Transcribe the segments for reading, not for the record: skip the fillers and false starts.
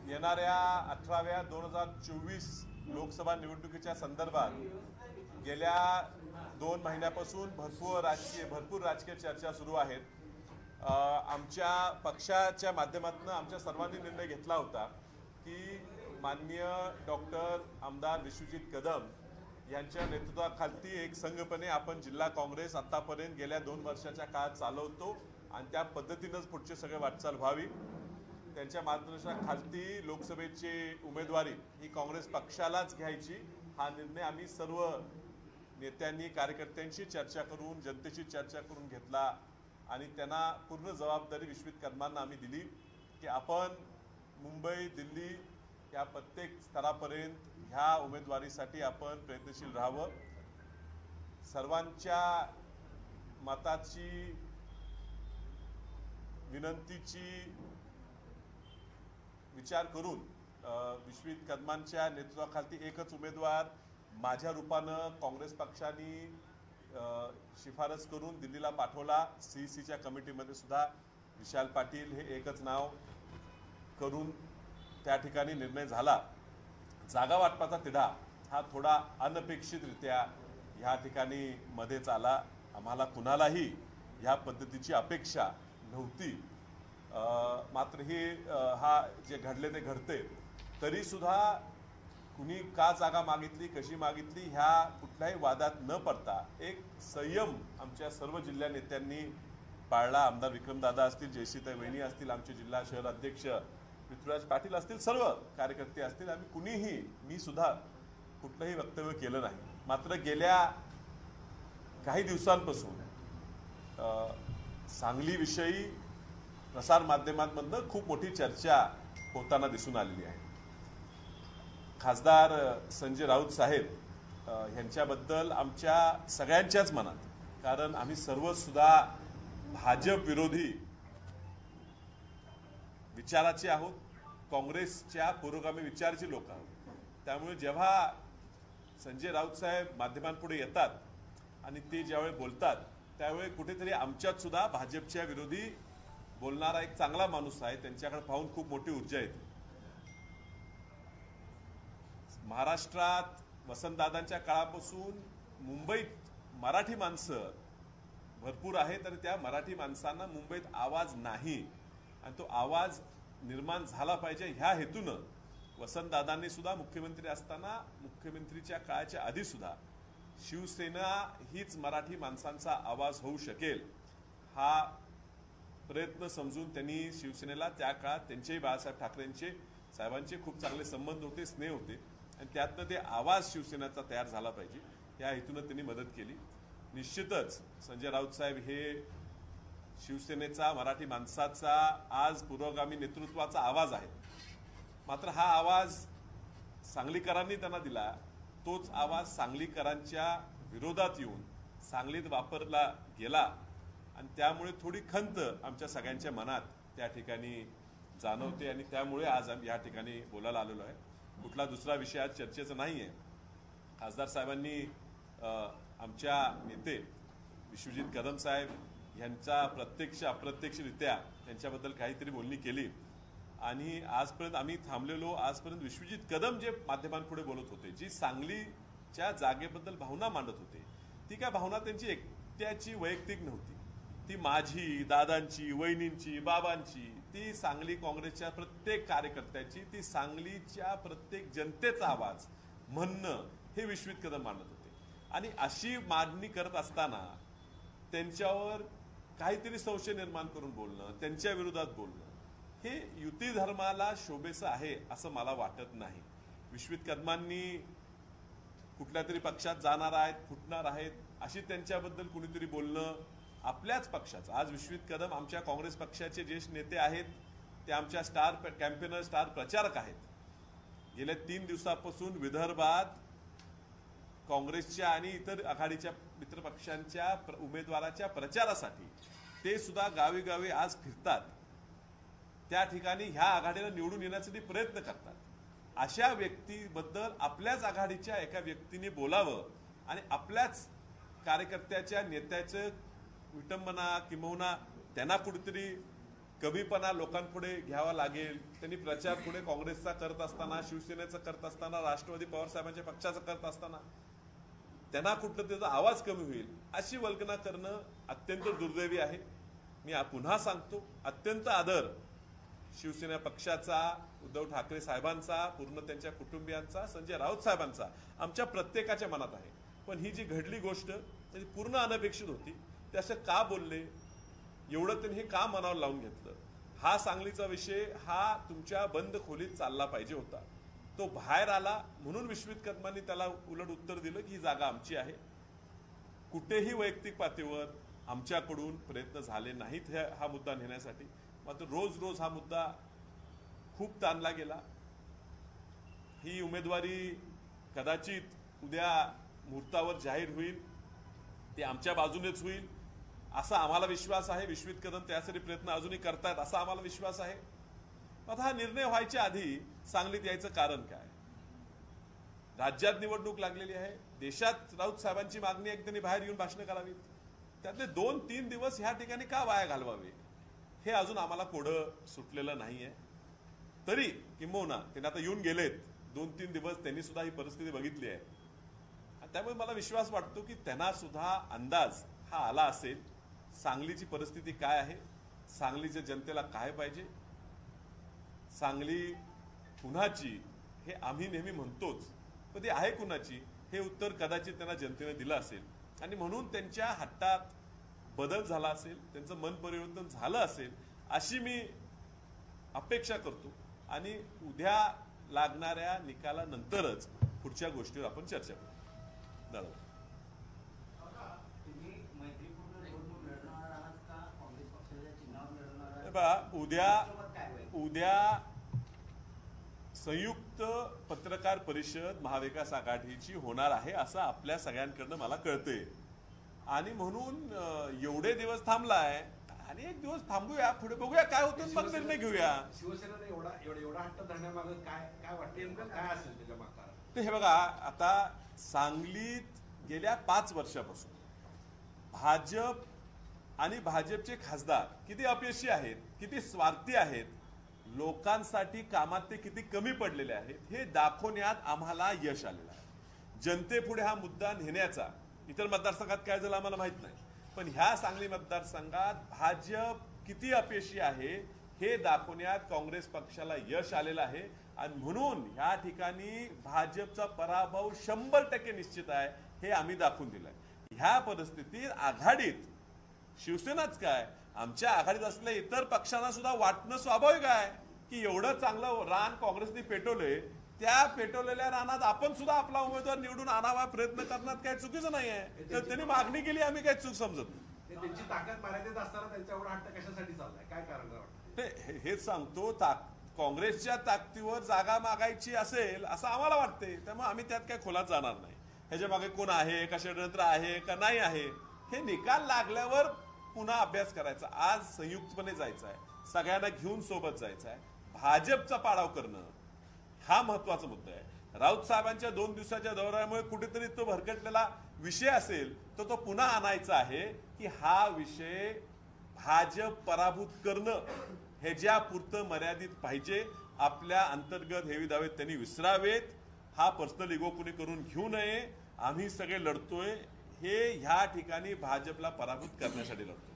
येणाऱ्या 18व्या 2024 लोकसभा निवडणुकीच्या संदर्भात गेल्या 2 महिन्यापासून भरपूर राजकीय चर्चा सुरू आहेत। आमच्या पक्षाच्या माध्यमातून आमच्या सर्वांनी निर्णय घेतला होता की माननीय डॉक्टर आमदार विश्वजित कदम यांच्या नेतृत्वाखाली एक संघपणे आपण जिल्हा काँग्रेस आतापर्यंत गेल्या 2 वर्षाच्या काळात चालवतो आणि त्या पद्धतीनेच पुढचे सगळे वाटचाल व्हावी। त्यांच्या मार्गदर्शनाखाली लोकसभेची उमेदवारी ही काँग्रेस पक्षालाच घ्यायची हा निर्णय आम्ही सर्व नेत्यांनी कार्यकर्त्यांशी चर्चा करून जनतेशी चर्चा करून घेतला आणि त्यांना पूर्ण जबाबदारी विश्वजित कदमांना आम्ही दिली की आपण मुंबई दिल्ली या प्रत्येक स्तरापर्यंत ह्या उमेदवारीसाठी आपण प्रयत्नशील राहावं। सर्वांच्या मताची विनंतीची विचार करून विश्वजित कदमांच्या नेतृत्वाखाली एकच उमेदवार माझ्या रूपानं काँग्रेस पक्षाने शिफारस करून दिल्लीला पाठवला। सीईसीच्या कमिटीमध्ये सुद्धा विशाल पाटील हे एकच नाव करून त्या ठिकाणी निर्णय झाला। जागा वाटपाचा तिढा हा थोडा अनपेक्षितरित्या ह्या ठिकाणी मध्येच आला। आम्हाला कुणालाही ह्या पद्धतीची अपेक्षा नव्हती, मात्र हे हा जे घडले ते घडते। तरी सुद्धा कुणी का जागा मागितली कशी मागितली ह्या कुठल्याही वादात न पडता एक संयम आमच्या सर्व जिल्हा नेत्यांनी पाळला। आमदार विक्रमदादा असतील, जयश्रीताई वहिनी असतील, आमचे जिल्हा शहर अध्यक्ष पृथ्वीराज पाटील असतील, सर्व कार्यकर्ते असतील, आम्ही कुणीही मी सुद्धा कुठलंही वक्तव्य केलं नाही। मात्र गेल्या काही दिवसांपासून सांगलीविषयी प्रसार माध्यमांमधून खूप मोठी चर्चा होताना दिसून आलेली आहे। खासदार संजय राऊत साहेब यांच्याबद्दल आमच्या सगळ्यांच्याच मनात, कारण आम्ही सर्व सुद्धा भाजप विरोधी विचाराचे आहोत, काँग्रेसच्या पुरोगामी विचाराचे लोक आहोत। त्यामुळे जेव्हा संजय राऊत साहेब माध्यमांपुढे येतात आणि ते ज्यावेळी बोलतात त्यावेळी कुठेतरी आमच्यात सुद्धा भाजपच्या विरोधी बोलणारा एक चांगला माणूस आहे, त्यांच्याकडे पाहून खूप मोठी ऊर्जा येते। महाराष्ट्रात वसंतदादांच्या काळापासून मुंबईत मराठी माणसं भरपूर आहेत आणि त्या मराठी माणसांना मुंबईत आवाज नाही आणि तो आवाज निर्माण झाला पाहिजे ह्या हेतूनं वसंतदादांनी सुद्धा मुख्यमंत्री असताना मुख्यमंत्रीच्या काळाच्या आधी सुद्धा शिवसेना हीच मराठी माणसांचा आवाज होऊ शकेल हा प्रयत्न समजून त्यांनी शिवसेनेला त्या काळात त्यांचेही बाळासाहेब ठाकरेंचे साहेबांचे खूप चांगले संबंध होते, स्नेह होते आणि त्यातनं ते आवाज शिवसेनेचा तयार झाला पाहिजे या हेतूनं त्यांनी मदत केली। निश्चितच संजय राऊत साहेब हे शिवसेनेचा मराठी माणसाचा आज पुरोगामी नेतृत्वाचा आवाज आहे। मात्र हा आवाज सांगलीकरांनी त्यांना दिला, तोच आवाज सांगलीकरांच्या विरोधात येऊन सांगलीत वापरला गेला आणि त्यामुळे थोडी खंत आमच्या सगळ्यांच्या मनात त्या ठिकाणी जाणवते आणि त्यामुळे आज आम्ही या ठिकाणी बोलायला आलेलो आहे। कुठला दुसरा विषय आज चर्चेचा नाही आहे। खासदार साहेबांनी आमच्या नेते विश्वजित कदम साहेब यांचा प्रत्यक्ष अप्रत्यक्षरित्या त्यांच्याबद्दल काहीतरी बोलणी केली आणि आजपर्यंत आम्ही थांबलेलो, आजपर्यंत विश्वजित कदम जे माध्यमांपुढे बोलत होते, जी सांगलीच्या जागेबद्दल भावना मांडत होते, ती काय भावना त्यांची एकट्याची वैयक्तिक नव्हती, ती माझी, दादांची, वहिनींची, बाबांची, ती सांगली काँग्रेसच्या प्रत्येक कार्यकर्त्याची, ती सांगलीच्या प्रत्येक जनतेचा आवाज म्हणणं हे विश्वजित कदम मांडत होते। आणि अशी मागणी करत असताना त्यांच्यावर काहीतरी संशय निर्माण करून बोलणं, त्यांच्या विरोधात बोलणं हे युती धर्माला शोभेचं आहे असं मला वाटत नाही। विश्वजित कदमांनी कुठल्या तरी पक्षात जाणार आहेत, फुटणार आहेत अशी त्यांच्याबद्दल कुणीतरी बोलणं आपल्याच पक्षाचं, आज विश्वजित कदम आमच्या काँग्रेस पक्षाचे ज्येष्ठ नेते आहेत, ते आमच्या स्टार कॅम्पेनर, स्टार प्रचारक आहेत। गेल्या 3 दिवसापासून विदर्भात काँग्रेसच्या आणि इतर आघाडीच्या मित्र पक्षांच्या उमेदवाराच्या प्रचारासाठी ते सुद्धा गावी गावी आज फिरतात, त्या ठिकाणी ह्या आघाडीला निवडून येण्यासाठी प्रयत्न करतात। अशा व्यक्तीबद्दल आपल्याच आघाडीच्या एका व्यक्तीने बोलावं आणि आपल्याच कार्यकर्त्याच्या नेत्याचं विटंबना किंवा त्यांना कुठेतरी कमीपणा लोकांपुढे घ्यावा लागेल. त्यांनी प्रचार पुढे काँग्रेसचा करत असताना, शिवसेनेचा करत असताना, राष्ट्रवादी पवार साहेबांच्या पक्षाचा करत असताना त्यांना कुठलं त्याचा आवाज कमी होईल अशी वल्गना करणं अत्यंत दुर्दैवी आहे. मी पुन्हा सांगतो, अत्यंत आदर शिवसेना पक्षाचा, उद्धव ठाकरे साहेबांचा, पूर्ण त्यांच्या कुटुंबियांचा, संजय राऊत साहेबांचा आमच्या प्रत्येकाच्या मनात आहे. पण ही जी घडली गोष्ट त्याची पूर्ण अनपेक्षित होती. ते असं का बोलले, एवढं त्यांनी हे का मनावर लावून घेतलं, हा सांगलीचा विषय हा तुमच्या बंद खोलीत चालला पाहिजे होता. तो बाहेर आला म्हणून विश्वित कदमांनी त्याला उलट उत्तर दिलं की ही जागा आमची आहे. कुठेही वैयक्तिक पातळीवर आमच्याकडून प्रयत्न झाले नाहीत हा मुद्दा नेण्यासाठी. मात्र रोज रोज हा मुद्दा खूप ताणला गेला. ही उमेदवारी कदाचित उद्या मुहूर्तावर जाहीर होईल, ते आमच्या बाजूनेच होईल असा आम्हाला विश्वास आहे. विश्वित कदम त्यासाठी प्रयत्न अजूनही करतायत असा आम्हाला विश्वास आहे. आता हा निर्णय व्हायच्या आधी सांगलीत यायचं कारण काय? राज्यात निवडणूक लागलेली आहे. देशात राऊत साहेबांची मागणी आहे की त्यांनी बाहेर येऊन भाषणं करावीत. त्यातले 2-3 दिवस ह्या ठिकाणी का वाया घालवावे हे अजून आम्हाला कोडं सुटलेलं नाहीये. तरी किंबहुना त्यांनी आता येऊन गेलेत, 2-3 दिवस त्यांनी सुद्धा ही परिस्थिती बघितली आहे. त्यामुळे मला विश्वास वाटतो की त्यांना सुद्धा अंदाज हा आला असेल सांगलीची परिस्थिती काय आहे, सांगलीच्या जनतेला काय पाहिजे. सांगली कुणाची हे आम्ही नेहमी म्हणतोच, पण ती आहे कुणाची हे उत्तर कदाचित त्यांना जनतेने दिलं असेल आणि म्हणून त्यांच्या हट्टात बदल झाला असेल, त्यांचं मन परिवर्तन झालं असेल अशी मी अपेक्षा करतो. आणि उद्या लागणाऱ्या निकालानंतरच पुढच्या गोष्टीवर आपण चर्चा करू. दादा उद्या संयुक्त पत्रकार परिषद महाविकास आघाडीची होणार आहे असं आपल्या सगळ्यांकडनं मला कळतंय. आणि म्हणून एवढे दिवस थांबलाय आणि एक दिवस थांबूया, पुढे बघूया काय होतं, मग निर्णय घेऊया. शिवसेनेने एवढा हट्ट धरण्यामागे काय वाटते, काय असेल त्याच्या मागं? ते हे बघा, आता सांगलीत गेल्या 5 वर्षापासून भाजप आणि भाजपचे खासदार किती अपयशी आहेत, किती स्वार्थी आहेत, लोकांसाठी कामात ते किती कमी पडलेले आहेत हे दाखवण्यात आम्हाला यश आलेलं आहे. जनतेपुढे हा मुद्दा नेण्याचा इतर मतदारसंघात काय झालं आम्हाला माहित नाही, पण ह्या सांगली मतदारसंघात भाजप किती अपयशी आहे हे दाखवण्यात काँग्रेस पक्षाला यश आलेलं आहे. आणि म्हणून ह्या ठिकाणी भाजपचा पराभव 100% निश्चित आहे हे आम्ही दाखवून दिलंय. ह्या परिस्थितीत आघाडीत शिवसेनाच काय, आमच्या आघाडीत असलेल्या इतर पक्षांना सुद्धा वाटणं स्वाभाविक आहे की एवढं चांगलं रान काँग्रेसने पेटवलंय, त्या पेटवलेल्या रानात आपण सुद्धा आपला उमेदवार निवडून आणावा प्रयत्न करण्यात काही चुकीचं नाहीये. तर त्यांनी मागणी केली, आम्ही काही चूक समजत नाही. त्यांची ताकद मर्यादित असताना त्यांचा एवढा हट्ट कशासाठी चाललाय, काय कारण वाटतं? हेच सांगतो, काँग्रेसच्या ताकदीवर जागा मागायची असेल असं आम्हाला वाटतंय, त्यामुळे आम्ही त्यात काही खोलात जाणार नाही. ह्याच्या मागे कोण आहे, का षडयंत्र आहे का नाही आहे हे निकाल लागल्यावर पुन्हा अभ्यास करायचा. आज संयुक्तपणे जायचं आहे, सगळ्यांना घेऊन सोबत जायचं आहे. भाजपचा पाडाव करणं हा महत्वाचा मुद्दा आहे. राऊत साहेबांच्या 2 दिवसाच्या दौऱ्यामुळे कुठेतरी तो भरकटलेला विषय असेल तर तो पुन्हा आणायचा आहे की हा विषय भाजप पराभूत करणं ह्याच्यापुरतं मर्यादित पाहिजे. आपल्या अंतर्गत हेवी दावे त्यांनी विसरावेत. हा पर्सनल इगो कुणी करून घेऊ नये. आम्ही सगळे लढतोय हे ह्या ठिकाणी भाजपला पराभूत करण्यासाठी लढतो.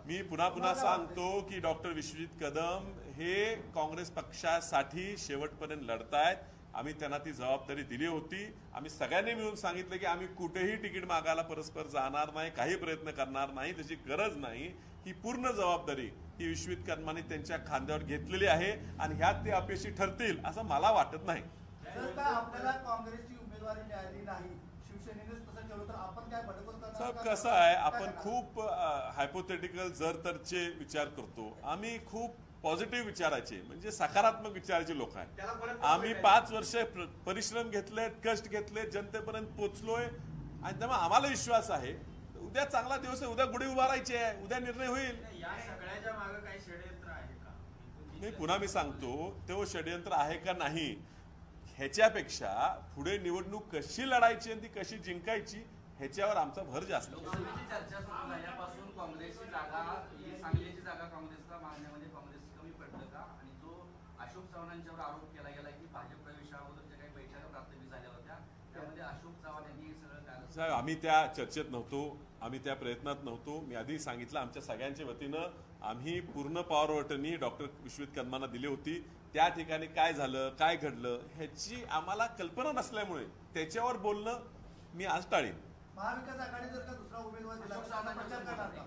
मी पुन्हा सांगतो की डॉक्टर विश्वजित कदम हे काँग्रेस पक्षासाठी शेवटपर्यंत लढतायत. आम्ही त्यांना ती जबाबदारी दिली होती. आम्ही सगळ्यांनी मिळून सांगितलं की आम्ही कुठेही तिकीट मागायला परस्पर जाणार नाही, काही प्रयत्न करणार नाही, त्याची गरज नाही. ही पूर्ण जबाबदारी ही विश्वजित कदमांनी त्यांच्या खांद्यावर घेतलेली आहे आणि ह्यात ते अपयशी ठरतील असं मला वाटत नाही. आपल्याला काँग्रेसची उमेदवारी मिळाली नाही, शिवसेनेनेच तसं ठेवलं तर आपण काय साहेब कसं आहे, आपण खूप हायपोथेटिकल जर तरचे विचार करतो. आम्ही खूप पॉझिटिव्ह विचाराचे म्हणजे सकारात्मक विचाराचे लोक आहेत. आम्ही 5 वर्ष परिश्रम घेतलेत, कष्ट घेतलेत, जनतेपर्यंत पोहोचलोय आणि त्यामुळे आम्हाला विश्वास आहे उद्या चांगला दिवस आहे, उद्या गुढी उभारायची आहे, उद्या निर्णय होईल. मी पुन्हा सांगतो तो षडयंत्र आहे का नाही ह्याच्यापेक्षा पुढे निवडणूक कशी लढायची आणि ती कशी जिंकायची ह्याच्यावर आमचा भर जास्त आहे. लोकसभेची चर्चा सुरू झाल्यापासून काँग्रेसची जागा ही सांगलीची जागा काँग्रेसला मागण्यामध्ये काँग्रेस कमी पडलं का? आणि जो अशोक चव्हाणांच्यावर आरोप केला गेला की भाजप प्रवेशाअगोदरच्या काही बैठका प्राथमिक झाल्या होत्या त्यामध्ये अशोक चव्हाण यांनी हे सगळं कारण साहेब, आम्ही त्या चर्चेत नव्हतो, आम्ही त्या प्रयत्नात नव्हतो. मी आधी सांगितलं आमच्या सगळ्यांच्या वतीनं आम्ही पूर्ण पॉवर वटणी डॉक्टर विश्वजित कदमांना दिली होती. त्या ठिकाणी काय झालं, काय घडलं ह्याची आम्हाला कल्पना नसल्यामुळे त्याच्यावर बोलणं मी आज टाळीन. महाविकास आघाडी जर का दुसरा उमेदवार दिला अशोक तर त्याचा प्रचार करणार चव्हाणांच्यावर का?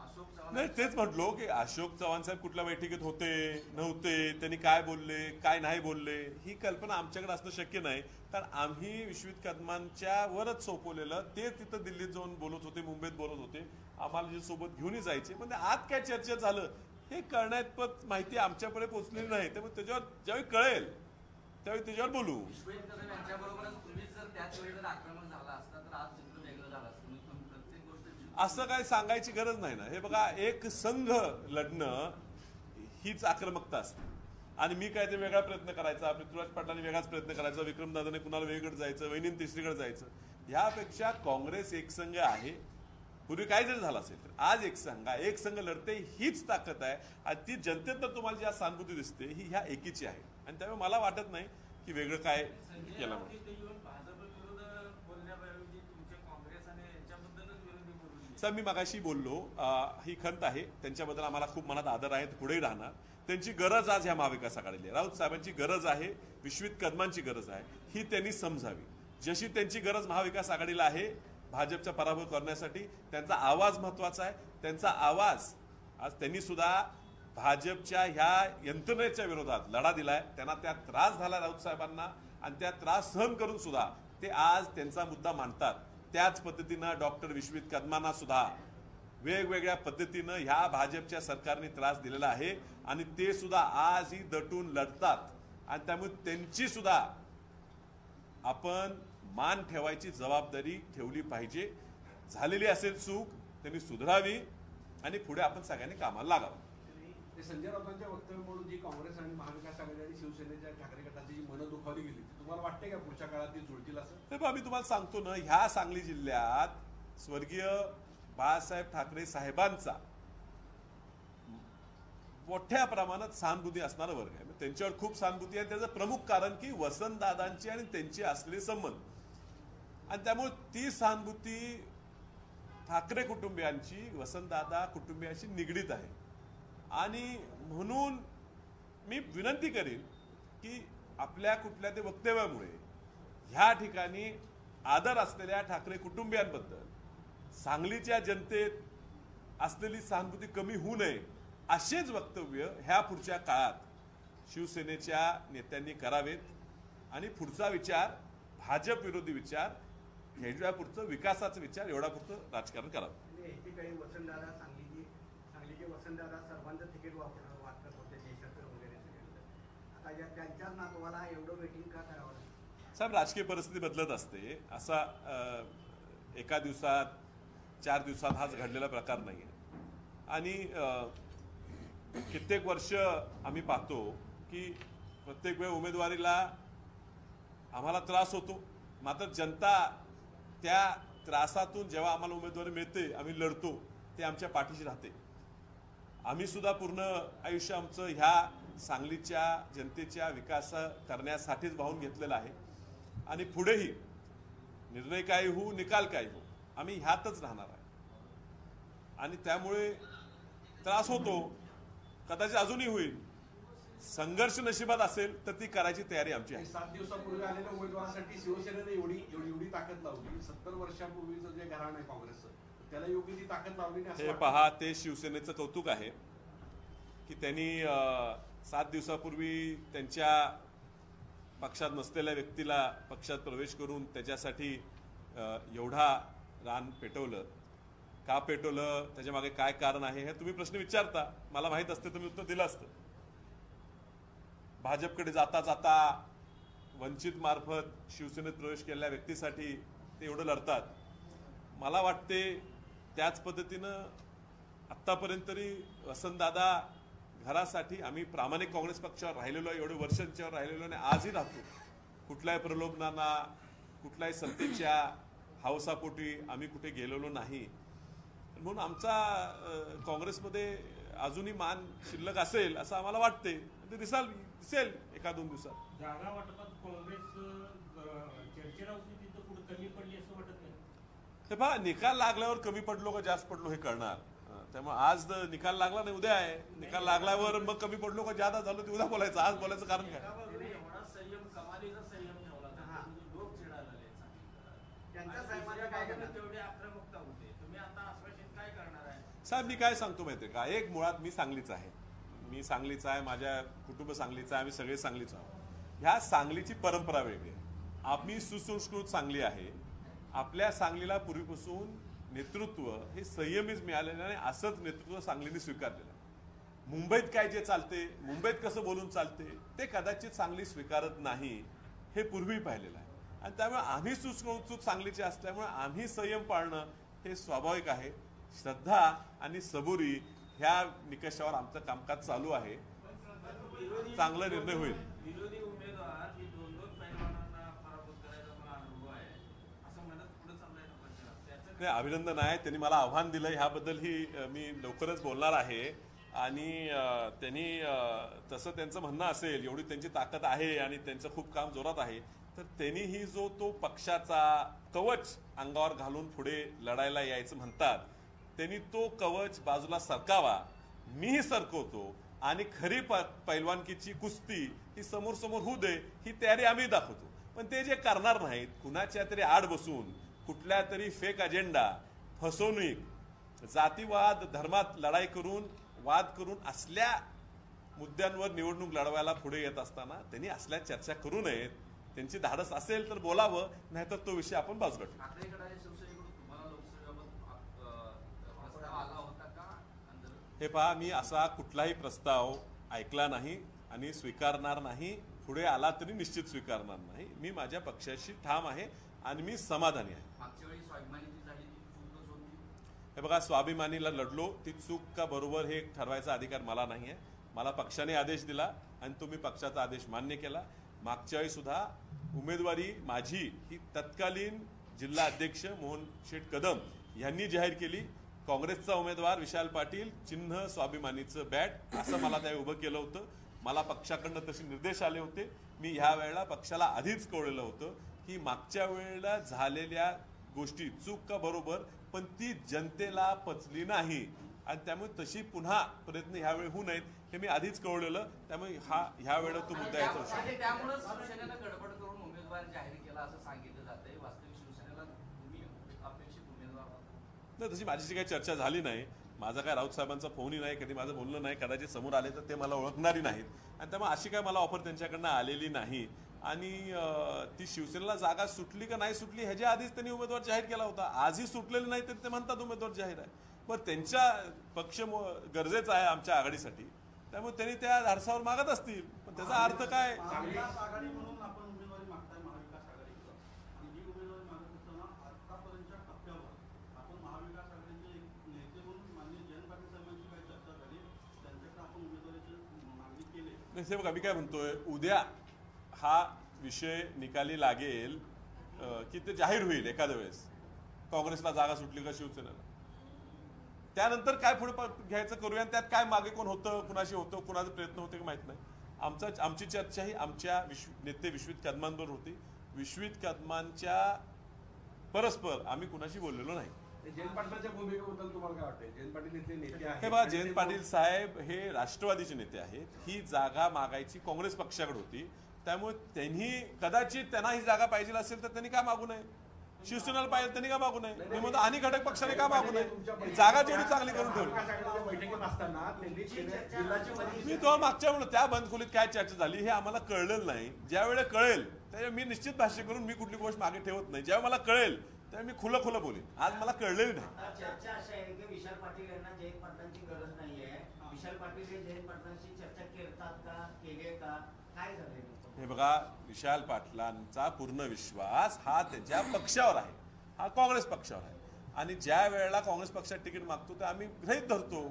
अशोक चव्हाण नाही, तेच म्हटलो की अशोक चव्हाण साहेब कुठल्या बैठकीत होते नव्हते, त्यांनी काय बोलले काय नाही बोलले ही कल्पना आमच्याकडे असणं शक्य नाही. कारण आम्ही विश्वजित कदमांच्या वरच सोपवलेलं, ते तिथं दिल्लीत जाऊन बोलत होते, मुंबईत बोलत होते, आम्हाला जे सोबत घेऊनही जायचे. म्हणजे आज काय चर्चा झालं हे कळण्यात माहिती आमच्याकडे पोहोचलेली नाही. त्यामुळे त्याच्यावर ज्यावेळी कळेल त्यावेळी त्याच्यावर बोलू. विश्वजित कदम यांच्याबरोबरच तुम्हीच जर त्याच वेळी जर आक्रमक झाला असता तर आज चित्र वेगळं झालं असतं. म्हणजे प्रत्येक गोष्ट असं काय सांगायची गरज नाही ना. हे बघा, एक संघ लढणं हीच आक्रमकता असते. आणि मी काय ते वेगळा प्रयत्न करायचा, पृथ्वीराज पाटलांनी वेगळाच प्रयत्न करायचा, विक्रमदादाने कुणाला वेगळीकडे जायचं, वहिनीने तिसरीकडे जायचं. ह्यापेक्षा काँग्रेस एक संघ आहे. पूर्वी काय जरी झालं असेल तर आज एक संघ लढते, हीच ताकद आहे. आणि ती जनतेत तुम्हाला जी सहानुभूती दिसते ही ह्या एकीची आहे. आणि त्यामुळे मला वाटत नाही की वेगळं काय केलं म्हणून. सर, मी मगाशी बोललो, ही खंत आहे, त्यांच्याबद्दल आम्हाला खूप मनात आदर आहे, पुढेही राहणार. त्यांची गरज आज ह्या महाविकास आघाडीला, राऊत साहेबांची गरज आहे, विश्वजित कदमांची गरज आहे, ही त्यांनी समजावी. जशी त्यांची गरज महाविकास आघाडीला आहे भाजपचा पराभव करण्यासाठी, त्यांचा आवाज महत्वाचा आहे. त्यांचा आवाज आज त्यांनी सुद्धा भाजपच्या ह्या यंत्रणेच्या विरोधात लढा दिलाय. त्यांना त्या त्रास झाला राऊत साहेबांना, आणि त्या त्रास सहन करून सुद्धा ते आज त्यांचा मुद्दा मांडतात. त्याच पद्धतीनं डॉक्टर विश्वजित कदमांना सुद्धा वेगवेगळ्या पद्धतीनं ह्या भाजपच्या सरकारने त्रास दिलेला आहे. आणि ते सुद्धा आजही दटून लढतात. आणि त्यामुळे त्यांची सुद्धा आपण मान ठेवायची जबाबदारी ठेवली पाहिजे. झालेली असेल चूक त्यांनी सुधारावी आणि पुढे आपण सगळ्यांनी कामाला लागावं. ते संजय राऊतांच्या वक्तव्यामुळे जी काँग्रेस आणि महाविकास आघाडी आणि शिवसेनेच्या ठाकरे गटाची जी मनं दुखावली गेली, तुम्हाला वाटते का पुढच्या काळात ती जुळतील असं? हे बघा, मी तुम्हाला सांगतो ना, ह्या सांगली जिल्ह्यात स्वर्गीय बाळासाहेब ठाकरे साहेबांचा मोठ्या प्रमाणात सहानुभूती असणारा वर्ग आहे. त्यांच्यावर खूप सहानुभूती आहे. त्याचं प्रमुख कारण की वसंतदादांची आणि त्यांचे असलेले संबंध, आणि त्यामुळे ती सहानुभूती ठाकरे कुटुंबियांची वसंतदादा कुटुंबियांशी निगडीत आहे. आणि म्हणून मी विनंती करेन की आपल्या कुठल्या ते वक्तव्यामुळे ह्या ठिकाणी आदर असलेल्या ठाकरे कुटुंबियांबद्दल सांगलीच्या जनतेत असलेली सहानुभूती कमी होऊ नये, असेच वक्तव्य ह्या पुढच्या काळात शिवसेनेच्या नेत्यांनी करावेत. आणि पुढचा विचार, भाजप विरोधी विचार, ह्याच्या पुढचं विकासाचा विचार, एवढा पुढचं राजकारण करावं. एकेकाळी वसंतदादा सांगलीचे वसंतदादा सर्वांचं तिकीट वाटत होते देशाचं वगैरे सगळ्यांचं. आता त्यांच्याच नातवाला एवढं वेटिंग का करावं लागतं? साहेब, राजकीय परिस्थिती बदलत असते. असा एका दिवसात 4 दिवसात हाच घडलेला प्रकार नाही आहे. आणि कित्येक वर्ष आम्ही पाहतो की प्रत्येक वेळ उमेदवारीला आम्हाला त्रास होतो, मात्र जनता त्या त्रासातून जेव्हा आम्हाला उमेदवारी मिळते, आम्ही लढतो, ते आमच्या पाठीशी राहते. आम्ही सुद्धा पूर्ण आयुष्य आमचं ह्या सांगलीच्या जनतेच्या विकास करण्यासाठीच वाहून घेतलेलं आहे. आणि पुढेही निर्णय काय हो, निकाल काय हो, आम्ही ह्यातच राहणार आहे. आणि त्यामुळे त्रास होतो, कदाचित अजूनही होईल. संघर्ष नशिबात असेल तर ती करायची तयारी आमची आहे. 7 दिवसापूर्वी आलेल्या उमेदवारासाठी शिवसेनेने एवढी ताकद लावली. 70 वर्षापूर्वीचं जे घराणं आहे काँग्रेसचं, त्याला योग्य ती ताकद लावली नाही असं हे वाटतं? पहा, ते शिवसेनेचं कौतुक आहे की त्यांनी 7 दिवसापूर्वी त्यांच्या पक्षात नसलेल्या व्यक्तीला पक्षात प्रवेश करून त्याच्यासाठी एवढा रान पेटवलं. का पेटवलं, त्याच्या मागे काय कारण आहे, हे तुम्ही प्रश्न विचारता. मला माहित असते तुम्ही उत्तर दिलं असतं. भाजपकडे जाता जाता वंचित मार्फत शिवसेनेत प्रवेश केलेल्या व्यक्तीसाठी ते एवढं लढतात. मला वाटते त्याच पद्धतीनं आत्तापर्यंत तरी वसंतदादा घरासाठी आम्ही प्रामाणिक काँग्रेस पक्षावर राहिलेलो आहे, एवढे वर्षांच्यावर राहिलेलो आणि आजही राहतो. कुठल्याही प्रलोभनांना कुठल्याही सत्तेच्या हौसापोटी आम्ही कुठे गेलेलो नाही. म्हणून आमचा काँग्रेसमध्ये अजूनही मान शिल्लक असेल असं आम्हाला वाटते. ते दिसेल एका दोन दिवसात. जागा वाटपात काँग्रेस चर्चेला होती तिथं कुठं कमी पडली असं वाटत नाही. हे पहा, निकाल लागल्यावर कमी पडलो का जास्त पडलो हे कळणार. त्यामुळे आज निकाल लागला नाही, उद्या आहे. निकाल लागल्यावर मग कमी पडलो का जादा झालो ते उद्या बोलायचं. आज बोलायचं कारण काय? एवढा संयम, कमालीचा संयम ठेवला हा. लोक चिडायला त्यांच्या साहेबांना काय करणार? तेवढी आक्रमकता होते. तुम्ही आता आश्वासित काय करणार आहे? साहेब, मी काय सांगतो माहितीये का, एक मुळात मी सांगलीचा आहे. मी सांगलीचा आहे, माझ्या कुटुंब सांगलीचं आहे, आम्ही सगळे सांगलीच आहोत. ह्या सांगलीची परंपरा वेगळी आहे. आम्ही सुसंस्कृत सांगली आहे. आपल्या सांगलीला पूर्वीपासून नेतृत्व हे संयमीच मिळालेलं आणि असंच नेतृत्व सांगलीने स्वीकारलेलं आहे. मुंबईत काय जे चालते, मुंबईत कसं बोलून चालते ते कदाचित सांगली स्वीकारत नाही, हे पूर्वी पाहिलेलं आहे. आणि त्यामुळे आम्ही सुसंस्कृत सांगलीचे असल्यामुळे आम्ही संयम पाळणं हे स्वाभाविक आहे. श्रद्धा आणि सबुरी ह्या निकषावर आमचं कामकाज चालू आहे. चांगला निर्णय होईल. विरोधी उमेदवार ही दोन पैलवानांना पराभूत करायचा मला अनुभव आहे असं म्हणत पुढे चाललंय त्याचं नाही, अभिनंदन आहे. त्यांनी मला आव्हान दिलं, ह्याबद्दलही मी लवकरच बोलणार आहे. आणि त्यांनी तसं त्यांचं म्हणणं असेल, एवढी त्यांची ताकद आहे आणि त्यांचं खूप काम जोरात आहे, तर त्यांनीही जो तो पक्षाचा कवच अंगावर घालून पुढे लढायला यायचं म्हणतात, त्यांनी तो कवच बाजूला सरकावा. मीही सरकवतो आणि खरी पैलवानकीची कुस्ती ही समोर समोर होऊ दे, ही तयारी आम्ही दाखवतो. पण ते जे करणार नाहीत, कुणाच्या तरी आड बसून कुठल्या तरी फेक अजेंडा, फसवणूक, जातीवाद, धर्मात लढाई करून, वाद करून असल्या मुद्द्यांवर निवडणूक लढवायला पुढे येत असताना त्यांनी असल्या चर्चा करू नयेत. त्यांची धाडस असेल तर बोलावं, नाहीतर तो विषय आपण बाजूला ठेवू. ठाकरेंकडे शिवसेनेकडून तुम्हाला लोकसभेबाबत प्रस्ताव आला होता का? हे पहा, मी असा कुठलाही प्रस्ताव ऐकला नाही आणि स्वीकारणार नाही. पुढे आला तरी निश्चित स्वीकारणार नाही. मी माझ्या पक्षाशी ठाम आहे आणि मी समाधानी आहे. मागच्या वेळी स्वाभिमानीची झाली ती चूकच होती. हे बघा, स्वाभिमानीला लढलो, ती चूक का बरोबर हे ठरवायचा अधिकार मला नाही आहे. मला पक्षाने आदेश दिला आणि तो मी पक्षाचा आदेश मान्य केला. मागच्या वेळी सुद्धा उमेदवारी माझी ही तत्कालीन जिल्हा अध्यक्ष मोहन शेठ कदम यांनी जाहीर केली. काँग्रेसचा उमेदवार विशाल पाटील, चिन्ह स्वाभिमानीचं बॅट, असं मला त्यावेळी उभं केलं होतं. मला पक्षाकडनं तसे निर्देश आले होते. मी ह्या वेळेला पक्षाला आधीच कळवलेलं होतं की मागच्या वेळेला झालेल्या गोष्टी चूक का बरोबर, पण ती जनतेला पचली नाही आणि त्यामुळे तशी पुन्हा प्रयत्न ह्यावेळी होऊ नयेत हे मी आधीच कळवलेलं. त्यामुळे ह्या वेळेला तो मुद्दा यायचा विषय. आणि त्यामुळेच शिवसेनेनं गडबड करून उमेदवार जाहीर केला असं सांगितलं जातंय. वास्तविक शिवसेनेला तुम्ही अपेक्षित उमेदवार होता? नाही, तशी माझ्याशी काही चर्चा झाली नाही. माझा काय राऊत साहेबांचा फोनही नाही, कधी माझं बोलणं नाही. कदाचित समोर आले तर ते मला ओळखणारी नाहीत आणि त्यामुळे अशी काय मला ऑफर त्यांच्याकडनं आलेली नाही. आणि ती शिवसेनेला जागा सुटली का नाही सुटली ह्याच्या आधीच त्यांनी उमेदवार जाहीर केला होता. आजही सुटलेलं नाही तरी ते म्हणतात उमेदवार जाहीर आहे. पण त्यांच्या पक्ष गरजेचा आहे आमच्या आघाडीसाठी, त्यामुळे त्यांनी त्या धाडसावर मागत असतील. पण त्याचा अर्थ काय? महाविकास आघाडी म्हणून आपण उमेदवारी मागताय महाविकास आघाडीचं, आणि ही उमेदवारी मागत असताना आतापर्यंतच्या टप्प्यावर आपण महाविकास आघाडीचे एक नेते म्हणून माननीय जयंत पाटील साहेबांची काही चर्चा झाली, त्यांच्याकडे आपण उमेदवारीची मागणी केली? नाही, हे बघा, मी काय म्हणतोय, उद्या हा विषय निकाली लागेल की ते जाहीर होईल एखाद्या वेळेस, काँग्रेसला जागा सुटली का शिवसेनेला, त्यानंतर काय पुढे घ्यायचं करूया. त्यात काय मागे कोण होतं, कुणाशी होतं, कुणाचा प्रयत्न होते माहित नाही. आमची चर्चा ही आमच्या नेते विश्वित कदमांबरोबर होती. विश्वित कदमांच्या परस्पर आम्ही कुणाशी बोललेलो नाही. जयंत पाटलांच्या भूमिकेबद्दल तुम्हाला काय वाटतंय? जयंत पाटील इथले नेते आहेत. हे बघा, जयंत पाटील साहेब हे राष्ट्रवादीचे नेते आहेत. ही जागा मागायची काँग्रेस पक्षाकडे होती. त्यामुळे त्यांना ही जागा पाहिजे असेल तर त्यांनी का मागू नये? शिवसेनेला पाहिजे त्यांनी का मागू नये? मी म्हणतो आणि घटक पक्षाने का मागू नये? जागा जेवढी चांगली करून ठेवली. बैठकीत असताना त्यांनी जिल्ह्याची मी तो मागच्या म्हणून त्या बंद खोलीत काय चर्चा झाली हे आम्हाला कळलेलं नाही. ज्या वेळेला कळेल त्यावेळी मी निश्चित भाष्य करून मी कुठली गोष्ट मागे ठेवत नाही. ज्यावेळी मला कळेल त्यावेळी मी खुलं बोलेन. आज मला कळलेली नाही. चर्चा अशी आहे की विशाल पाटील यांना जयंत पाटलांची गरज नाहीये. विशाल पाटील हे जयंत पाटलांशी चर्चा करतात का, केली का, काय झालंय? हे बघा, विशाल पाटलांचा पूर्ण विश्वास हा त्यांच्या पक्षावर आहे, हा काँग्रेस पक्षावर आहे. आणि ज्या वेळेला काँग्रेस पक्षात तिकीट मागतो ते आम्ही गृहीत धरतो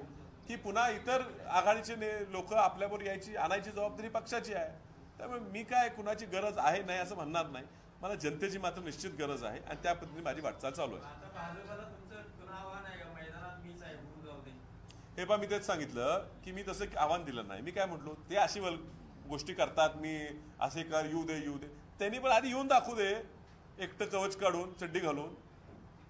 की पुन्हा इतर आघाडीचे लोक आपल्याबरोबर आणायची जबाबदारी पक्षाची आहे. त्यामुळे मी काय कुणाची गरज आहे नाही असं म्हणणार नाही. मला जनतेची मात्र निश्चित गरज आहे आणि त्या पद्धतीने माझी वाटचाल चालू आहे. आता भाजपला तुमचं पुन्हा आव्हान आहे का मैदानात मीच आहे म्हणून जाऊ दे? हे पहा, मी तेच सांगितलं की मी तसं आव्हान दिलं नाही. मी काय म्हटलो, ते अशी गोष्टी करतात, मी असे कर, येऊ दे. त्यांनी पण आधी येऊन दाखवू दे, एकटं कवच काढून चड्डी घालून.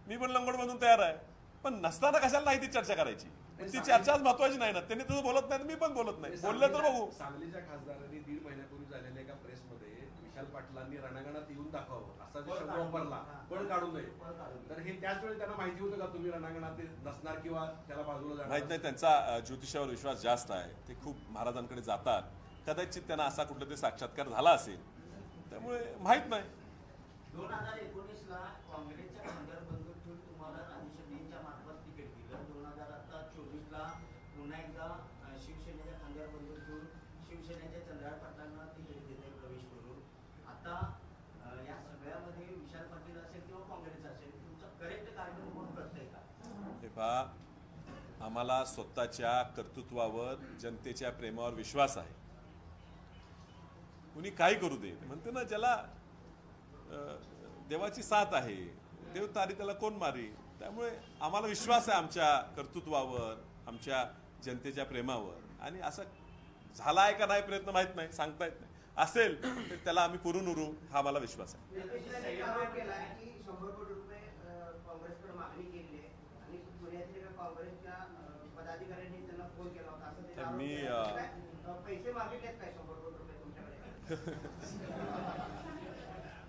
मी पण लंगोट बांधून तयार आहे, पण नसताना कशाला नाही ती चर्चा करायची. ती चर्चाच महत्वाची नाही ना. त्यांनी तसं बोलत नाही, मी पण बोलत नाही. बोललं तर बघू. सांगलीच्या खासदारांनी 1.5 महिन्यापूर्वी झालेल्या एका प्रेसमध्ये विशाल पाटलांनी रणांगणात येऊन दाखवावं असा जो शब्द वापरला, पळ काढू नये. तर हे त्याच वेळी त्यांना माहिती होतं का तुम्ही रणांगणात नसणार किंवा त्याला बाजूला जाणार? माहित नाही, त्यांचा ज्योतिषावर विश्वास जास्त आहे. ते खूप महाराजांकडे जातात. कदाचित त्यांना असा कुठला तरी साक्षात्कार झाला असेल, त्यामुळे माहित नाही. 2019ला काँग्रेसच्या खासदार बंधू ठेवून तुम्हाला राज्यसभेच्या मार्फत तिकीट दिलं. 2024ला पुन्हा एकदा शिवसेनेच्या खासदार बंधू ठेवून शिवसेनेच्या चंद्रकांत पाटलांना तिकीट देते प्रवेश करून. आता या सगळ्यामध्ये विशाल पाटील असेल किंवा काँग्रेस असेल, तुमचं करेक्ट कारण कोण कळतंय का? हे पहा, आम्हाला स्वतःच्या कर्तृत्वावर, जनतेच्या प्रेमावर विश्वास आहे. कुणी काही करू दे, म्हणते ना, ज्याला देवाची साथ आहे, देव तारी त्याला कोण मारी. त्यामुळे आम्हाला विश्वास आहे आमच्या कर्तृत्वावर, आमच्या जनतेच्या प्रेमावर. आणि असं झाला आहे का नाही प्रयत्न माहित नाही, सांगता येत नाही. असेल तर त्याला आम्ही पुरून उरू, हा मला विश्वास आहे. केला की 100 कोटी रुपये काँग्रेसकडे मागणी केली आहे आणि पुण्यातील एका काँग्रेसच्या पदाधिकाऱ्यांनी त्यांना फोन केला होता, असं तर त्याचा मी, आरोप आहे. पैसे मागितलेत काय 100 कोटी रुपये तुमच्याकडे?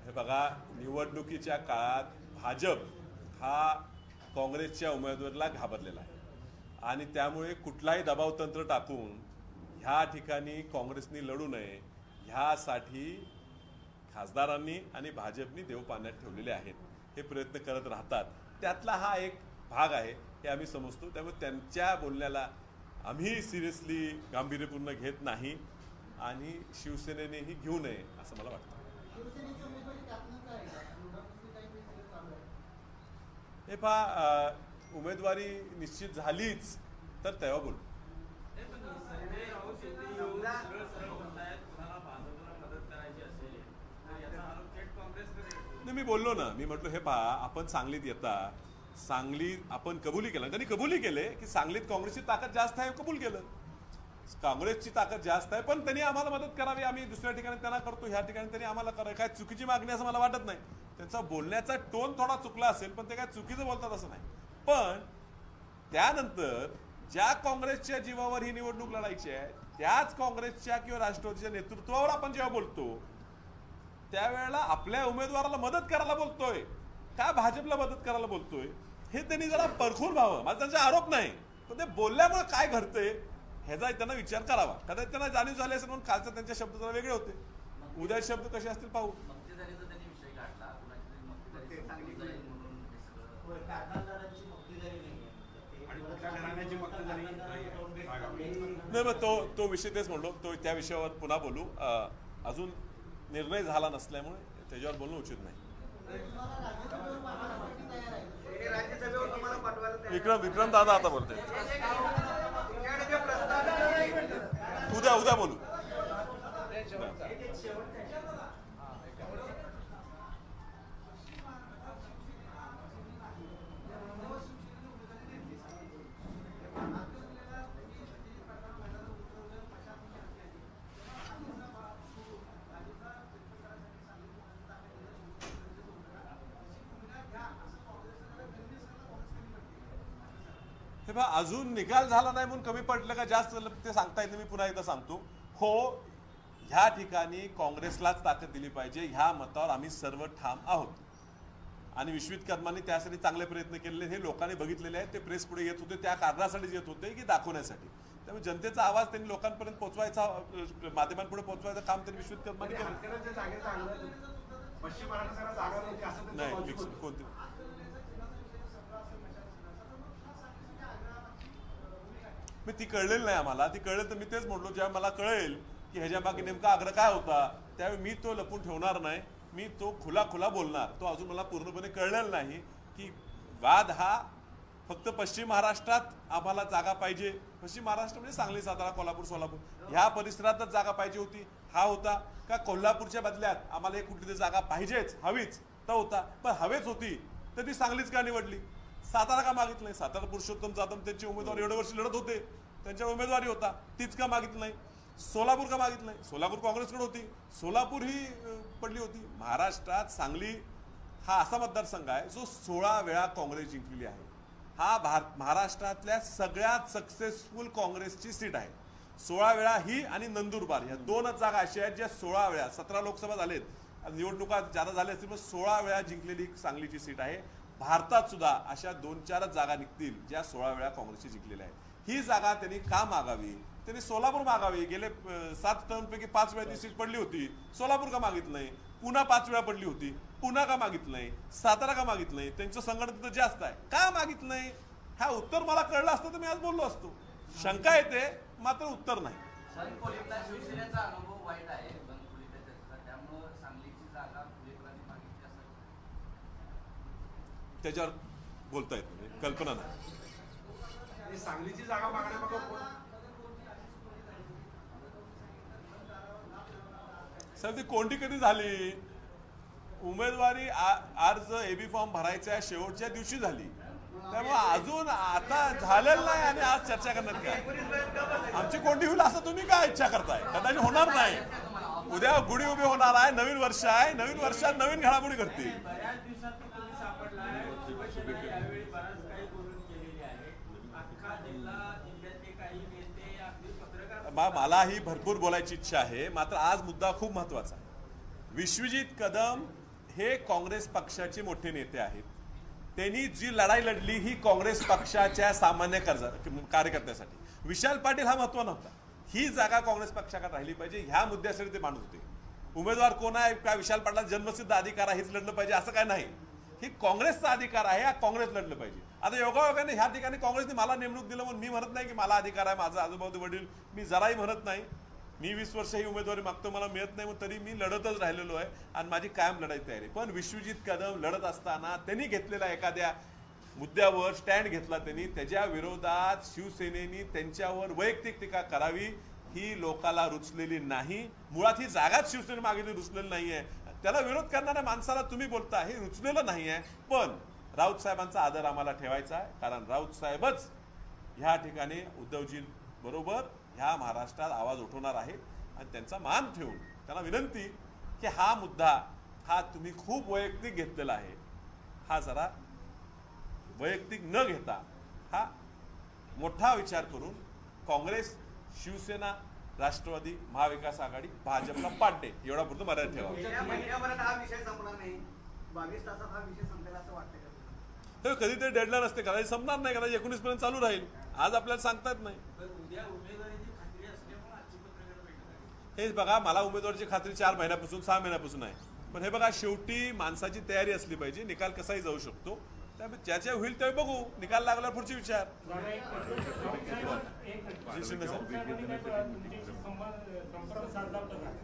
हे बघा, निवडणुकीच्या काळात भाजप हा काँग्रेसच्या उमेदवाराला घाबरलेला आहे आणि त्यामुळे कुठलाही दबावतंत्र टाकून ह्या ठिकाणी काँग्रेसनी लढू नये ह्यासाठी खासदारांनी आणि भाजपनी देव पाण्यात ठेवलेले आहेत. हे प्रयत्न करत राहतात. त्यातला हा एक भाग आहे, हे आम्ही समजतो. त्यामुळे त्यांच्या बोलण्याला आम्ही सिरियसली गांभीर्यपूर्ण घेत नाही आणि शिवसेनेनेही घेऊ नये असं मला वाटतं. हे पहा, उमेदवारी निश्चित झालीच तर तेव्हा बोलू. संजय राऊत येथे येऊन सरळ सरळ म्हणतायत कुणाला भाजपला मदत करायची असेल तर याचा आरोप थेट काँग्रेसकडे येतो. नाही, मी बोललो ना, मी म्हटलो हे पहा, आपण सांगलीत येता, सांगलीत आपण कबुली केलं, त्यांनी कबुली केले की सांगलीत काँग्रेसची ताकद जास्त आहे, कबूल केलं. काँग्रेसची ताकद जास्त आहे, पण त्यांनी आम्हाला मदत करावी, आम्ही दुसऱ्या ठिकाणी त्यांना करतो, ह्या ठिकाणी त्यांनी आम्हाला करावं. काय चुकीची मागणी असं मला वाटत नाही. त्यांचा बोलण्याचा टोन थोडा चुकला असेल, पण ते काय चुकीचं बोलतात असं नाही. पण त्यानंतर ज्या काँग्रेसच्या जीवावर ही निवडणूक लढायची आहे, त्याच काँग्रेसच्या किंवा राष्ट्रवादीच्या नेतृत्वावर आपण जेव्हा बोलतो त्यावेळेला आपल्या उमेदवाराला मदत करायला बोलतोय का भाजपला मदत करायला बोलतोय, हे त्यांनी जरा परखून व्हावं. माझा त्यांचा आरोप नाही, पण ते बोलल्यामुळे काय घडतंय ह्याचा त्यांना विचार करावा. कदाचित त्यांना जाणीव झाली असेल म्हणून कालचा त्यांचे शब्द जरा वेगळे होते. उद्या शब्द कसे असतील पाहू. मक्तेदारीचा त्यांनी विषय काढला, कुणाची तरी मक्तेदारी समजून जाईल म्हणून हे सगळं. होय, कारखानदारांची मक्तेदारी नाहीये. आणि कुठल्या घराण्याची मक्तेदारी नाहीये. नाही, मग तो विषय तेच म्हणलो, तो त्या विषयावर पुन्हा बोलू. अजून निर्णय झाला नसल्यामुळे त्याच्यावर बोलणं उचित नाही. राज्यसभेवर तुम्हाला पाठवायला तयार विक्रम दादा आता बोलते, तुमच्याकडे जे प्रस्ताव आहे, उद्या बोलू. हे बघा, अजून निकाल झाला नाही म्हणून कमी पडलं का जास्त झालं ते सांगता येत नाही. मी पुन्हा एकदा सांगतो, हो, ह्या ठिकाणी काँग्रेसलाच ताकद दिली पाहिजे ह्या मतावर आम्ही सर्व ठाम आहोत. आणि विश्वित कर्मांनी त्यासाठी चांगले प्रयत्न केलेले हे लोकांनी बघितलेले आहेत. ते प्रेस पुढे येत होते, त्या कारणासाठीच येत होते की दाखवण्यासाठी. त्यामुळे जनतेचा आवाज त्यांनी लोकांपर्यंत पोहोचवायचा, माध्यमांपुढे पोहोचवायचं काम त्यांनी विश्वित कर्मांनी केलं. हातकणंगलेच्या जागेचा अंदाज पश्चिम महाराष्ट्राला जागा नव्हती असं त्यांचं नाही, logic होतं. कोणती मी ती कळलेली नाही आम्हाला. ती कळेल तर मी तेच म्हटलो, जेव्हा मला कळेल की ह्याच्या मागे नेमका आग्रह काय होता त्यावेळी मी तो लपून ठेवणार नाही, मी तो खुला बोलणार. तो अजून मला पूर्णपणे कळलेला नाही की वाद हा फक्त पश्चिम महाराष्ट्रात आम्हाला जागा पाहिजे, पश्चिम महाराष्ट्र म्हणजे सांगली, सातारा, कोल्हापूर, सोलापूर ह्या परिसरातच जागा पाहिजे होती, हा होता का कोल्हापूरच्या बदल्यात आम्हाला एक कुठली जागा पाहिजेच, हवीच तर होता, पण हवेच होती तर ती सांगलीच का निवडली? सातारा का मागितलं नाही? सातारा पुरुषोत्तम जाधव त्यांचे उमेदवार एवढ्या वर्षी लढत होते, त्यांच्या उमेदवारी होता, तीच का मागितलं नाही? सोलापूर का मागितलं नाही? सोलापूर काँग्रेसकडे होती, सोलापूर ही पडली होती. महाराष्ट्रात सांगली हा असा मतदारसंघ आहे जो 16 वेळा काँग्रेस जिंकलेली आहे. हा महाराष्ट्रातल्या सगळ्यात सक्सेसफुल काँग्रेसची सीट आहे. 16 वेळा ही आणि नंदुरबार ह्या दोनच जागा अशा आहेत ज्या 16 वेळा, 17 लोकसभा झालेत, निवडणुका ज्यादा झाल्या असतील, पण 16 वेळा जिंकलेली सांगलीची सीट आहे. भारतात सुद्धा अशा 2-4 जागा निघतील ज्या 16 वेळा काँग्रेसची जिंकलेल्या आहेत. ही जागा त्यांनी का मागावी? त्यांनी सोलापूर मागावी. गेले 7 टर्मपैकी 5 वेळा ती सीट पडली होती, सोलापूर का मागितलं नाही? पुन्हा 5 वेळा पडली होती, पुन्हा का मागितलं नाही? सातारा का मागितलं नाही? त्यांचं संघटन तर जास्त आहे, का मागितलं नाही? हा उत्तर मला कळलं असतं तर मी आज बोललो असतो. शंका येते मात्र उत्तर नाही. बनखोलीतला शिवसेनेचा अनुभव वाईट आहे, बनखोलीच्या चर्चेचा, त्यामुळे सांगलीची जागा पुढेकरांनी मागितली असं त्याच्यावर बोलता येत नाही, कल्पना नाही. सांगलीची जागा मागण्यामागं कोण? सर ती कोणती कधी झाली? उमेदवारी अर्ज एबी फॉर्म भरायच्या शेवटच्या दिवशी झाली, त्यामुळे अजून आता झालेलं नाही आणि आज चर्चा करण्यात काय? आमची कोणती होईल असं तुम्ही काय इच्छा करताय? कदाचित होणार नाही. उद्या गुढी उभी होणार आहे, नवीन वर्ष आहे, नवीन वर्षात नवीन घडामोडी करतील. बऱ्याच दिवसात तुम्ही सापडलाय, शिवसेना यावेळी बराच काही बोलून गेलेली आहे. अख्खा जिल्ह्यातले काही नेते, अगदी पत्रकार. मला ही भरपूर बोलायची इच्छा आहे, मात्र आज मुद्दा खूप महत्वाचा आहे. विश्वजित कदम हे काँग्रेस पक्षाचे मोठे नेते आहेत. त्यांनी जी लढाई लढली ही काँग्रेस पक्षाच्या सामान्य कार्यकर्त्यासाठी. विशाल पाटील हा महत्व नव्हता. ही जागा काँग्रेस पक्षाकडे राहिली पाहिजे ह्या मुद्द्यासाठी ते मांडत होते. उमेदवार कोण आहे का विशाल पाटलाचा जन्मसिद्ध अधिकार आहे हेच लढलं पाहिजे असं काय नाही. ही काँग्रेसचा अधिकार आहे, हा काँग्रेस लढलं पाहिजे. आता योगायोगाने ह्या ठिकाणी काँग्रेसने मला नेमणूक दिलं म्हणून मी म्हणत नाही की मला अधिकार आहे, माझा आजोबा वडील, मी जराही म्हणत नाही. मी 20 वर्ष ही उमेदवारी मागतो, मला मिळत नाही, मग तरी मी लढतच राहिलेलो आहे आणि माझी कायम लढाई तयारी आहे. पण विश्वजित कदम लढत असताना त्यांनी घेतलेल्या एखाद्या मुद्द्यावर स्टँड घेतला, त्यांनी त्याच्या विरोधात शिवसेनेनी त्यांच्यावर वैयक्तिक टीका करावी ही लोकाला रुचलेली नाही. मुळात ही जागाच शिवसेने मागितली रुचलेली नाहीये. त्याला विरोध करणाऱ्या माणसाला तुम्ही बोलता हे रुचलेलं नाहीये. पण राऊत साहेबांचा आदर आम्हाला ठेवायचा आहे, कारण राऊत साहेबच ह्या ठिकाणी उद्धवजी बरोबर ह्या महाराष्ट्रात आवाज उठवणार आहेत आणि त्यांचा मान ठेवून त्यांना विनंती की हा मुद्दा हा तुम्ही खूप वैयक्तिक घेतलेला आहे, हा जरा वैयक्तिक न घेता हा मोठा विचार करून काँग्रेस, शिवसेना, राष्ट्रवादी, महाविकास आघाडी, भाजपला पाडणे एवढा पुरतं मर्यादा ठेवा. महिन्याभरात हा विषय संपणार नाही, 22 तासात हा विषय संपेल असं वाटतं का? कधीतरी डेडलाईन असते, कदाचित संपणार नाही, कदाचित 19 पर्यंत चालू राहील. आज आपल्याला सांगता येत नाही. उद्या उमेदवारीची खात्री असल्यामुळे आजची पत्रकार बैठक आहे. हेच बघा, मला उमेदवारीची खात्री 4 महिन्यापासून 6 महिन्यापासून आहे. पण हे बघा, शेवटी माणसाची तयारी असली पाहिजे. निकाल कसाही जाऊ शकतो, त्यामुळे ज्याच्या होईल ते बघू. निकाल लागल्यावर पुढचे विचार.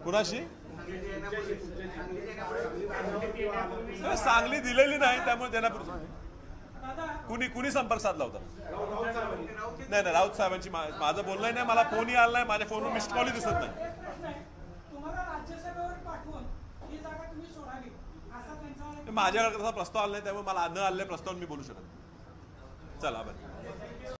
कुणाशी सांगली दिलेली नाही, त्यामुळे देण्यापूर्वी कुणी संपर्क साधला होता? नाही, राऊत साहेबांची माझं बोलणं नाही, मला फोनही आला नाही, माझ्या फोनवर मिस्ड कॉलही दिसत नाही. माझ्याकडे तसा प्रस्ताव आला नाही, त्यामुळे मला न आलेल्या प्रस्तावावर मी बोलू शकत. चला बरं.